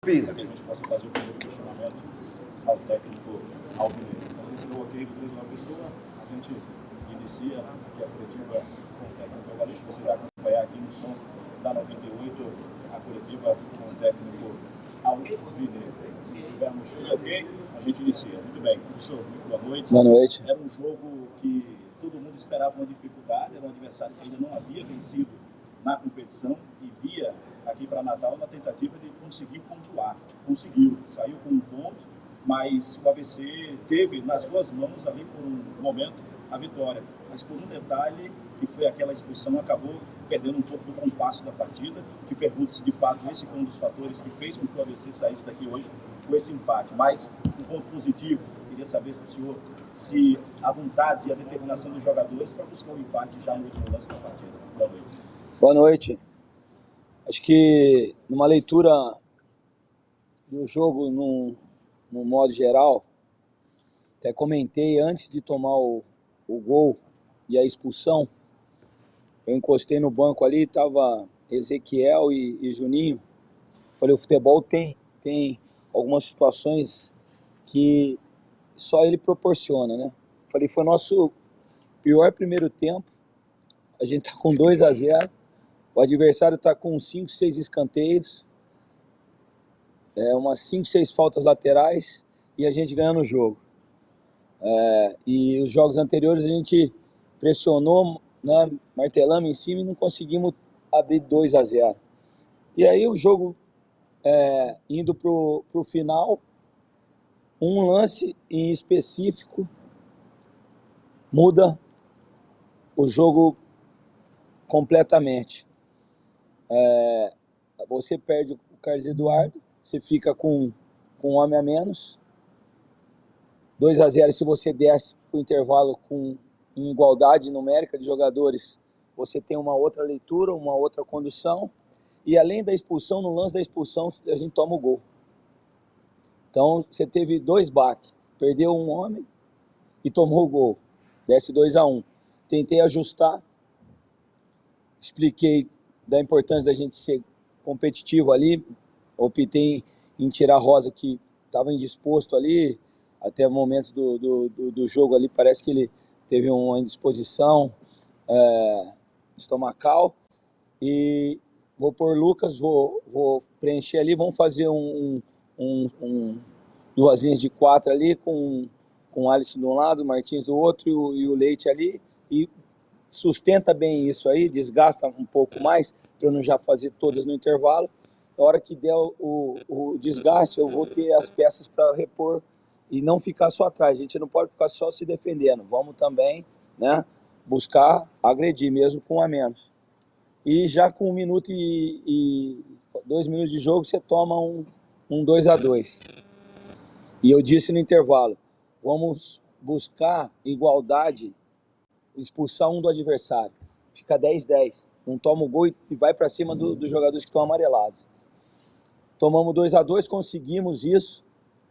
Para que a gente possa fazer o primeiro questionamento ao técnico Alvinegro. Então, esse é o ok do Cleiton Pessoa. A gente inicia aqui a coletiva com o técnico Evaristo. Você vai acompanhar aqui no som da 98 a coletiva com o técnico Alvinegro. Se tivermos tudo ok, a gente inicia. Muito bem, professor, muito boa noite. Boa noite. Era um jogo que todo mundo esperava uma dificuldade, era um adversário que ainda não havia vencido na competição e via aqui para Natal na tentativa de conseguir pontuar. Conseguiu, saiu com um ponto, mas o ABC teve nas suas mãos ali por um momento a vitória. Mas por um detalhe, que foi aquela expulsão, acabou perdendo um pouco do compasso da partida. Te pergunto se de fato esse foi um dos fatores que fez com que o ABC saísse daqui hoje com esse empate. Mas um ponto positivo, queria saber do senhor se a vontade e a determinação dos jogadores para buscar o empate já no último lance da partida. Boa noite. Boa noite. Acho que numa leitura do jogo no modo geral, até comentei antes de tomar o gol e a expulsão, eu encostei no banco ali, estava Ezequiel e Juninho. Falei, o futebol tem algumas situações que só ele proporciona, né? Falei, foi nosso pior primeiro tempo, a gente tá com 2-0, o adversário está com 5, 6 escanteios, umas 5, 6 faltas laterais e a gente ganhando o jogo. E os jogos anteriores a gente pressionou, né, martelamos em cima e não conseguimos abrir 2-0. E aí o jogo indo pro final, um lance em específico muda o jogo completamente. Você perde o Carlos Eduardo, você fica com um homem a menos. 2-0, se você desce para o intervalo em igualdade numérica de jogadores, você tem uma outra leitura, uma outra condução. E além da expulsão, no lance da expulsão, a gente toma o gol. Então, você teve 2 baques. Perdeu um homem e tomou o gol. Desce 2-1. Tentei ajustar. Expliquei da importância da gente ser competitivo ali. Optei em tirar a Rosa, que estava indisposto ali. Até momentos do jogo ali, parece que ele teve uma indisposição estomacal. E vou pôr Lucas, vou preencher ali, vamos fazer duas linhas de 4 ali, com o Alisson de um lado, o Martins do outro e o Leite ali. E sustenta bem isso aí, desgasta um pouco mais, para eu não já fazer todas no intervalo. Na hora que der o desgaste, eu vou ter as peças para repor e não ficar só atrás. A gente não pode ficar só se defendendo. Vamos também, né, buscar agredir, mesmo com um a menos. E já com 1 minuto e 2 minutos de jogo, você toma um 2-2. E eu disse no intervalo, vamos buscar igualdade, expulsar um do adversário. Fica 10-10. Não toma o gol e vai para cima dos jogadores que estão amarelados. Tomamos 2-2, conseguimos isso,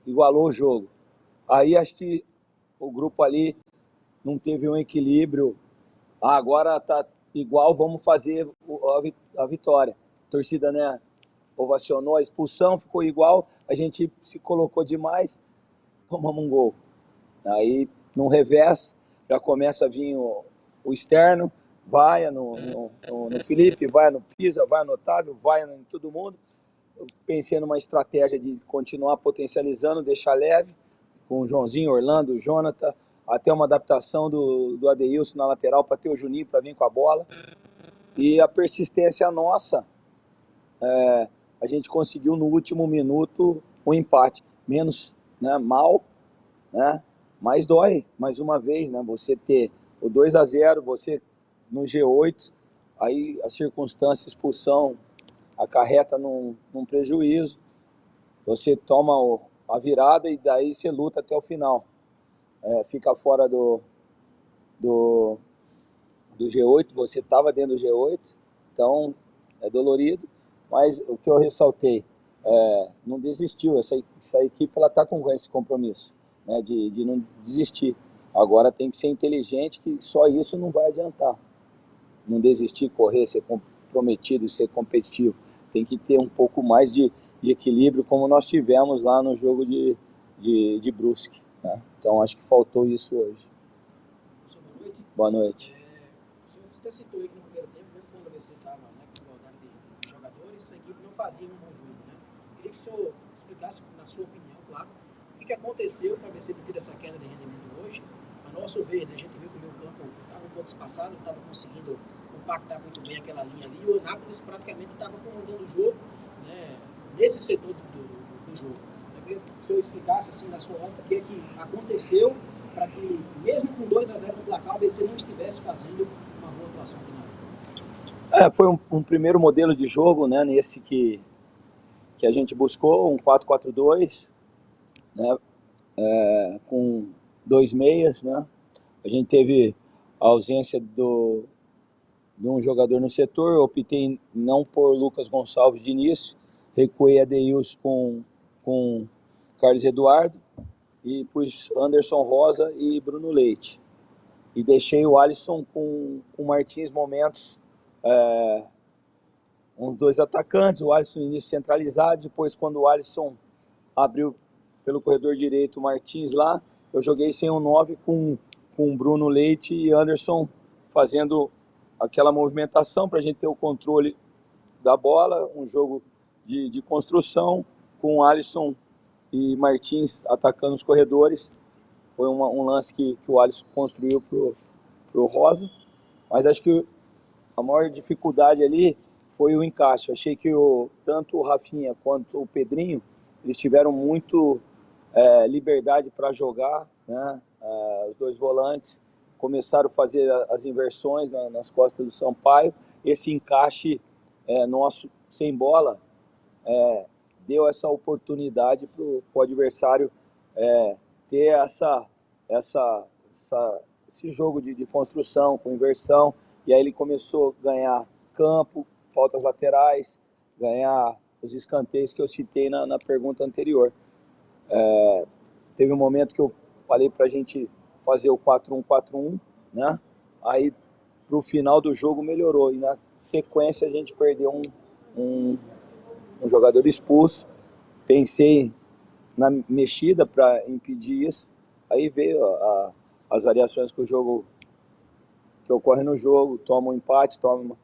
igualou o jogo. Aí acho que o grupo ali não teve um equilíbrio. Agora tá igual, vamos fazer a vitória. A torcida, né, ovacionou a expulsão, ficou igual, a gente se colocou demais, tomamos um gol. Aí, no revés, já começa a vir o externo, vai no Felipe, vai no Pisa, vai no Otávio, vai em todo mundo. Eu pensei numa estratégia de continuar potencializando, deixar leve, com o Joãozinho, Orlando, o Jonathan, até uma adaptação do Adeilson na lateral para ter o Juninho para vir com a bola. E a persistência nossa, a gente conseguiu no último minuto um empate. Menos, né, mal, né, mas dói, mais uma vez, né, você ter o 2-0, você no G8, aí a circunstância, expulsão, acarreta num prejuízo, você toma a virada e daí você luta até o final. Fica fora do G8, você estava dentro do G8, então é dolorido, mas o que eu ressaltei, não desistiu, essa equipe está com esse compromisso, né, de não desistir. Agora tem que ser inteligente, que só isso não vai adiantar. Não desistir, correr, ser comprometido e ser competitivo. Tem que ter um pouco mais de de equilíbrio como nós tivemos lá no jogo de Brusque, né? Então acho que faltou isso hoje. Boa noite. O senhor até citou aí que no primeiro tempo, mesmo quando o ABC estava, né, com igualdade de jogadores, a equipe não fazia um bom jogo, né? Queria que o senhor explicasse, na sua opinião, claro, o que aconteceu para o ABC ter essa queda de rendimento hoje. A nosso ver, né, a gente viu que o meio campo estava um pouco espaçado, não estava conseguindo compactar muito bem aquela linha ali, e o Anápolis praticamente estava comandando o jogo, né, nesse setor do jogo. Eu queria que o senhor explicasse, assim, na sua ótica, o que é que aconteceu para que, mesmo com 2-0 no placar, o ABC não estivesse fazendo uma boa atuação final. Foi um primeiro modelo de jogo, né, nesse que a gente buscou, um 4-4-2, né, com 2 meias, né. A gente teve a ausência de um jogador no setor, eu optei em não pôr Lucas Gonçalves de início, recuei a Deilson com Carlos Eduardo e pus Anderson Rosa e Bruno Leite. E deixei o Alisson com Martins momentos, uns 2 atacantes, o Alisson no início centralizado, depois quando o Alisson abriu pelo corredor direito o Martins lá, eu joguei sem um 9 com Bruno Leite e Anderson fazendo aquela movimentação para a gente ter o controle da bola, um jogo de construção, com o Alisson e Martins atacando os corredores. Foi um lance que o Alisson construiu pro Rosa, mas acho que a maior dificuldade ali foi o encaixe. Achei que tanto o Rafinha quanto o Pedrinho, eles tiveram muito liberdade para jogar, né? Os 2 volantes começaram a fazer as inversões nas costas do Sampaio. Esse encaixe nosso sem bola deu essa oportunidade para o adversário ter esse jogo de construção com inversão, e aí ele começou a ganhar campo, faltas laterais, ganhar os escanteios que eu citei na pergunta anterior. Teve um momento que eu falei para a gente fazer o 4-1-4-1, né? Aí pro final do jogo melhorou, e na sequência a gente perdeu um jogador expulso. Pensei na mexida para impedir isso, aí veio as variações que ocorrem no jogo, toma um empate, toma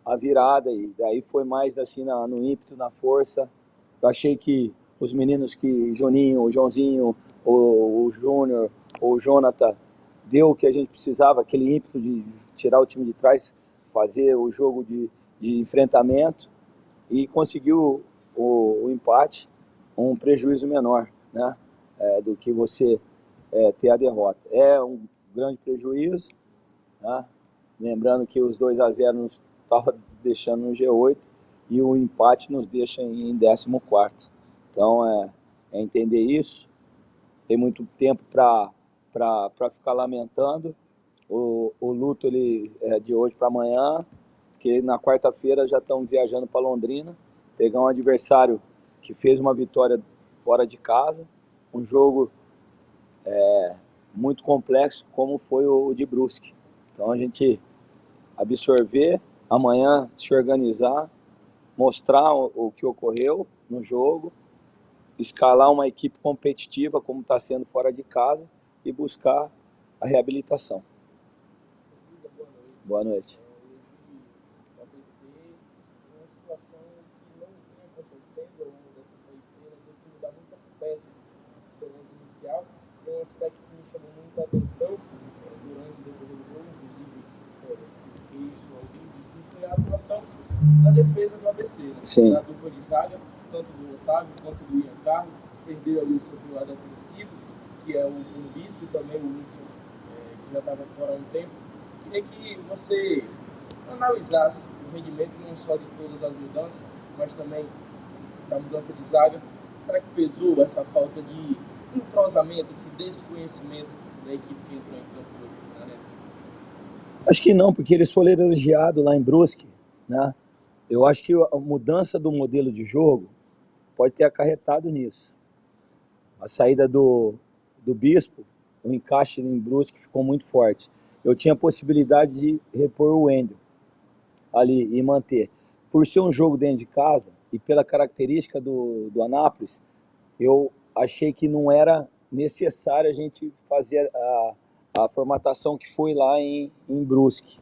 a virada, e daí foi mais assim no ímpeto, na força. Eu achei que os meninos Juninho, o Joãozinho, o Júnior, o Jonathan, deu o que a gente precisava, aquele ímpeto de tirar o time de trás, fazer o jogo de enfrentamento, e conseguiu o empate, um prejuízo menor, né, do que você ter a derrota. É um grande prejuízo, né? Lembrando que os 2-0 nos estava deixando no G8 e o empate nos deixa em 14º. Então é entender isso. Tem muito tempo para ficar lamentando. O luto ele é de hoje para amanhã, porque na quarta-feira já estamos viajando para Londrina, pegar um adversário que fez uma vitória fora de casa, um jogo muito complexo como foi o de Brusque. Então a gente absorver, amanhã se organizar, mostrar o que ocorreu no jogo, escalar uma equipe competitiva como está sendo fora de casa e buscar a reabilitação. Boa noite. Hoje o ABC é uma situação que não vinha acontecendo ao longo dessa série C, devido a muitas peças do seu 11 inicial. Tem um aspecto que me chamou muita atenção durante o decorrer do jogo, inclusive isso ao vivo, que foi a atuação da defesa do ABC, né? Sim. Da dupla de zaga, tanto do Otávio quanto do Ian Carlos, perdeu ali o seu pilar defensivo, que é o Bispo, e também o Wilson, que já estava fora há um tempo. Queria que você analisasse o rendimento não só de todas as mudanças, mas também da mudança de zaga. Será que pesou essa falta de entrosamento, esse desconhecimento da equipe que entrou em campo hoje na Arena? Acho que não, porque eles foram elogiados lá em Brusque, né? Eu acho que a mudança do modelo de jogo pode ter acarretado nisso. A saída do Bispo, o encaixe em Brusque ficou muito forte. Eu tinha a possibilidade de repor o Wendel ali e manter. Por ser um jogo dentro de casa, e pela característica do Anápolis, eu achei que não era necessário a gente fazer a formatação que foi lá em Brusque.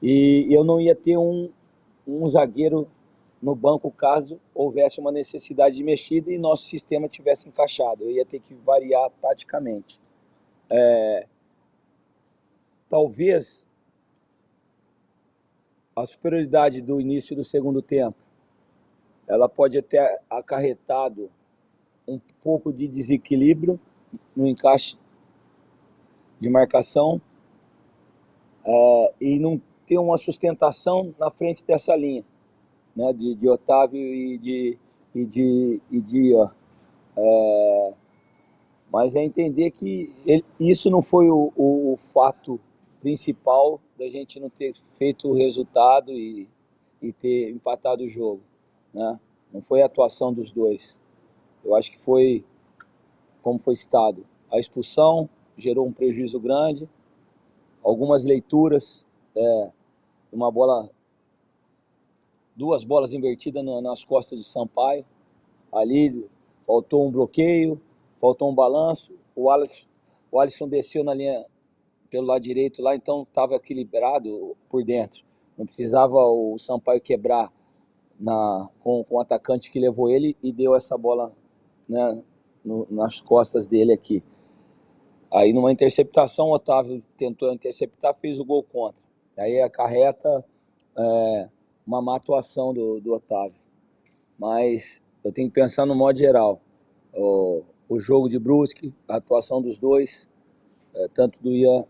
E eu não ia ter um zagueiro no banco caso houvesse uma necessidade de mexida e nosso sistema tivesse encaixado. Eu ia ter que variar taticamente. Talvez a superioridade do início do segundo tempo, ela pode ter acarretado um pouco de desequilíbrio no encaixe de marcação e não ter uma sustentação na frente dessa linha, né, de Otávio e de Ian. Mas é entender que isso não foi o fato principal da gente não ter feito o resultado e ter empatado o jogo, né? Não foi a atuação dos dois. Eu acho que foi, como foi citado, a expulsão gerou um prejuízo grande, algumas leituras, uma bola, duas bolas invertidas nas costas de Sampaio, ali faltou um bloqueio, faltou um balanço, o Alisson desceu na linha pelo lado direito lá, então estava equilibrado por dentro, não precisava o Sampaio quebrar com o atacante que levou ele e deu essa bola, né, nas costas dele aqui. Aí numa interceptação, o Otávio tentou interceptar, fez o gol contra. Aí acarreta uma má atuação do Otávio. Mas eu tenho que pensar no modo geral. O jogo de Brusque, a atuação dos dois, tanto do Ian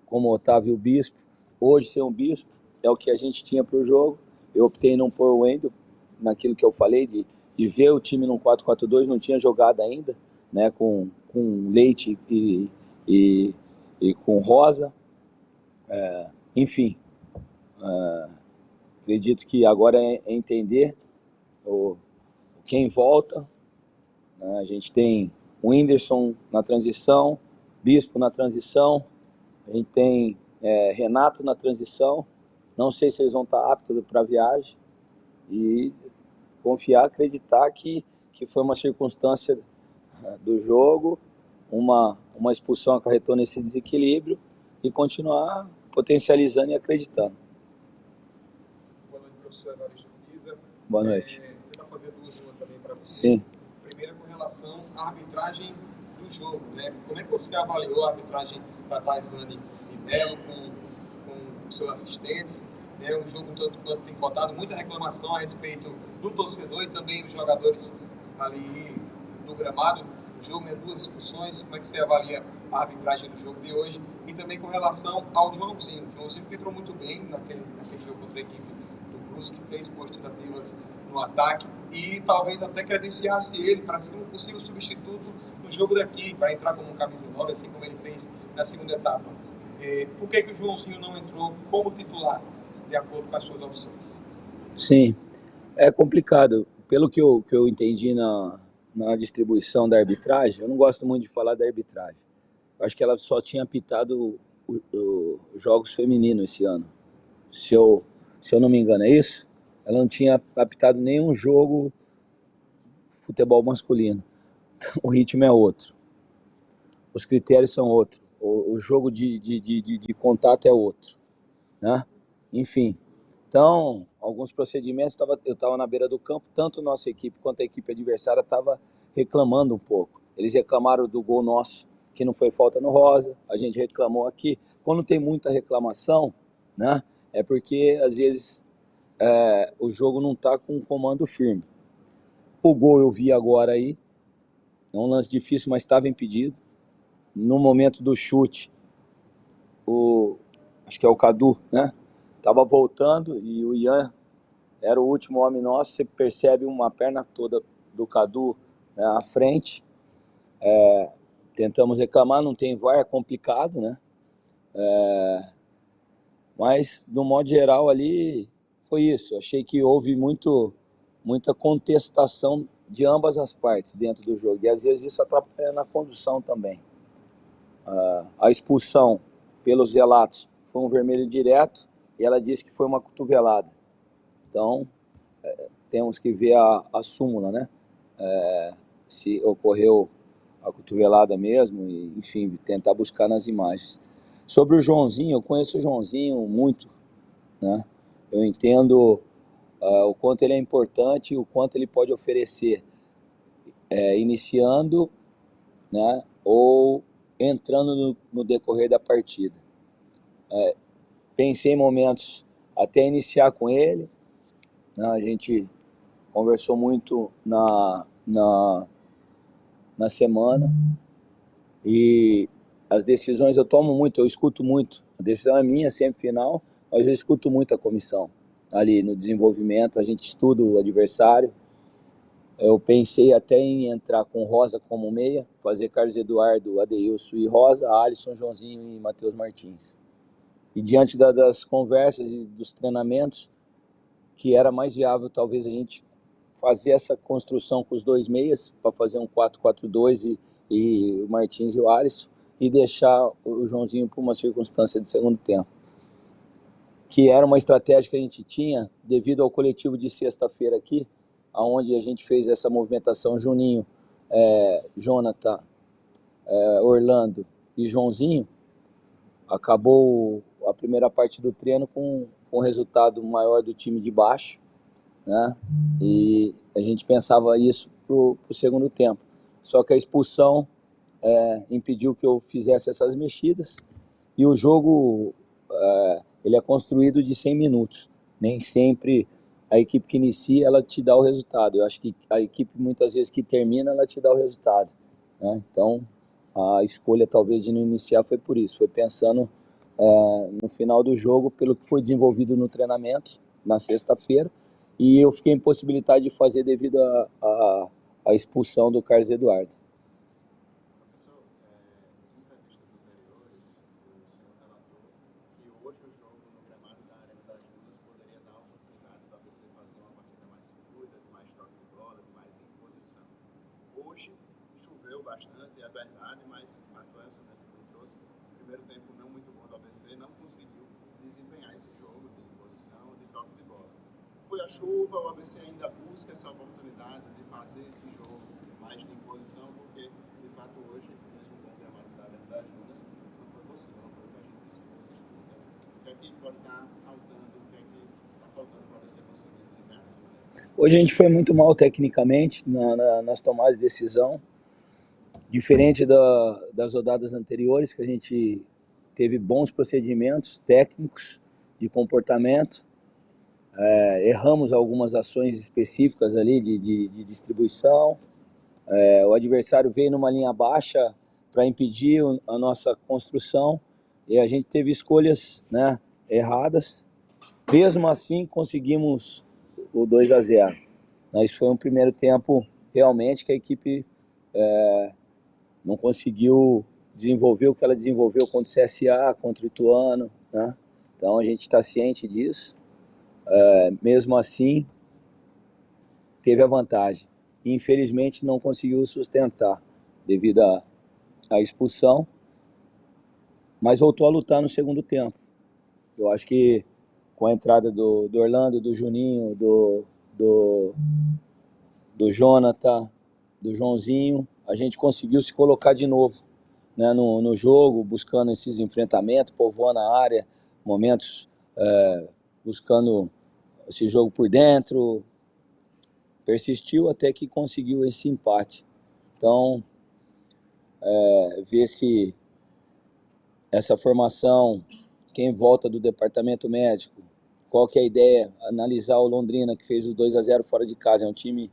como o Otávio e o Bispo. Hoje, ser um Bispo é o que a gente tinha para o jogo. Eu optei em não pôr o Wendel, naquilo que eu falei, de ver o time num 4-4-2, não tinha jogado ainda, né, com Leite e com Rosa. Enfim, acredito que agora é entender quem volta, né? A gente tem o Whindersson na transição, Bispo na transição, a gente tem Renato na transição. Não sei se eles vão estar aptos para a viagem e confiar, acreditar que foi uma circunstância do jogo, uma expulsão acarretou nesse desequilíbrio e continuar potencializando e acreditando. Boa noite, professor Evaristo Pisa. Boa noite. Vou fazer duas também para você. Sim. Primeira, com relação à arbitragem do jogo, né? Como é que você avaliou a arbitragem da Taislane e Melo com seus assistentes? Né? Um jogo tanto quanto tem contado, muita reclamação a respeito do torcedor e também dos jogadores ali do gramado. O jogo, né? 2 expulsões. Como é que você avalia a arbitragem do jogo de hoje? E também com relação ao Joãozinho. O Joãozinho que entrou muito bem naquele jogo contra a equipe do Brusque, que fez boas tentativas no ataque e talvez até credenciasse ele para ser um possível substituto no jogo daqui, para entrar como camisa 9, assim como ele fez na segunda etapa. Por que o Joãozinho não entrou como titular, de acordo com as suas opções? Sim, é complicado. Pelo que eu entendi na distribuição da arbitragem, eu não gosto muito de falar da arbitragem. Eu acho que ela só tinha apitado os jogos femininos esse ano. Se eu não me engano, é isso? Ela não tinha apitado nenhum jogo futebol masculino. O ritmo é outro. Os critérios são outros. O jogo de contato é outro, né? Enfim. Então, alguns procedimentos, eu estava na beira do campo, tanto nossa equipe quanto a equipe adversária estava reclamando um pouco. Eles reclamaram do gol nosso, que não foi falta no Rosa, a gente reclamou aqui. Quando tem muita reclamação, né, é porque às vezes o jogo não está com um comando firme. O gol eu vi agora aí, é um lance difícil, mas estava impedido. No momento do chute, acho que é o Cadu, né? Estava voltando e o Ian era o último homem nosso. Você percebe uma perna toda do Cadu, né, à frente. Tentamos reclamar, não tem VAR, é complicado, né? Mas, no modo geral, ali foi isso. Achei que houve muita contestação de ambas as partes dentro do jogo. E às vezes isso atrapalha na condução também. A expulsão, pelos relatos, foi um vermelho direto e ela disse que foi uma cotovelada. Então, temos que ver a súmula, né? Se ocorreu a cotovelada mesmo, e, enfim, tentar buscar nas imagens. Sobre o Joãozinho, eu conheço o Joãozinho muito, né? Eu entendo o quanto ele é importante e o quanto ele pode oferecer, iniciando, né, ou entrando no decorrer da partida. Pensei em momentos até iniciar com ele, né? A gente conversou muito na semana, e as decisões eu tomo muito, eu escuto muito. A decisão é minha, sempre final, mas eu escuto muito a comissão. Ali no desenvolvimento, a gente estuda o adversário. Eu pensei até em entrar com Rosa como meia, fazer Carlos Eduardo, Adeilson e Rosa, Alisson, Joãozinho e Matheus Martins. E diante das conversas e dos treinamentos, que era mais viável talvez a gente fazer essa construção com os dois meias, para fazer um 4-4-2 e o Martins e o Alisson, e deixar o Joãozinho por uma circunstância de segundo tempo. Que era uma estratégia que a gente tinha devido ao coletivo de sexta-feira aqui, onde a gente fez essa movimentação Juninho, Jonathan, Orlando e Joãozinho. Acabou a primeira parte do treino com um resultado maior do time de baixo, né? E a gente pensava isso pro segundo tempo. Só que a expulsão impediu que eu fizesse essas mexidas, e o jogo ele é construído de 100 minutos. Nem sempre a equipe que inicia, ela te dá o resultado. Eu acho que a equipe, muitas vezes, que termina, ela te dá o resultado, né? Então, a escolha, talvez, de não iniciar foi por isso. Foi pensando no final do jogo, pelo que foi desenvolvido no treinamento, na sexta-feira, e eu fiquei impossibilitado de fazer devido à expulsão do Carlos Eduardo. Hoje choveu bastante, é verdade, mas a Clemson, né, que trouxe o primeiro tempo não muito bom do ABC, não conseguiu desempenhar esse jogo de posição, de toque de bola. Foi a chuva, o ABC ainda busca essa oportunidade de fazer esse jogo mais de imposição, porque de fato hoje, mesmo com o gramado das Dunas, não foi possível, não foi o que a gente precisa. O que é que pode estar faltando, o que é que está faltando para você conseguir desempenhar essa maneira? Hoje a gente foi muito mal tecnicamente nas tomadas de decisão, diferente das rodadas anteriores, que a gente teve bons procedimentos técnicos de comportamento. Erramos algumas ações específicas ali de distribuição. O adversário veio numa linha baixa para impedir a nossa construção, e a gente teve escolhas, né, erradas. Mesmo assim, conseguimos o 2-0. Mas foi um primeiro tempo realmente que a equipe não conseguiu desenvolver o que ela desenvolveu contra o CSA, contra o Ituano, né? Então a gente está ciente disso. Mesmo assim, teve a vantagem. E, infelizmente, não conseguiu sustentar devido à expulsão, mas voltou a lutar no segundo tempo. Eu acho que com a entrada do Orlando, do Juninho, do Jonathan, do Joãozinho, a gente conseguiu se colocar de novo, né, no jogo, buscando esses enfrentamentos, povoando a área, momentos buscando esse jogo por dentro. Persistiu até que conseguiu esse empate. Então, ver se essa formação, quem volta do departamento médico, qual que é a ideia, analisar o Londrina, que fez o 2-0 fora de casa. É um time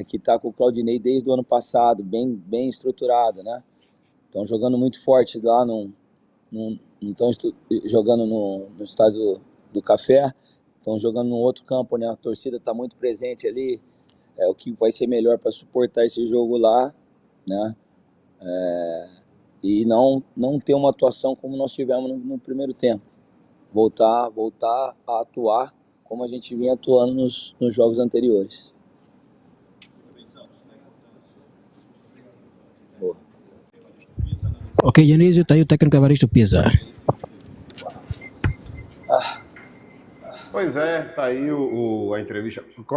que está com o Claudinei desde o ano passado, bem estruturado, né? Estão jogando muito forte lá, não estão jogando no estádio do Café, estão jogando num outro campo, né? A torcida está muito presente ali, o que vai ser melhor para suportar esse jogo lá, né? E não ter uma atuação como nós tivemos no primeiro tempo. Voltar a atuar como a gente vinha atuando nos jogos anteriores. Boa. Ok, Dionísio, está aí o técnico Evaristo Pisa. Pois é, tá aí a entrevista coletiva.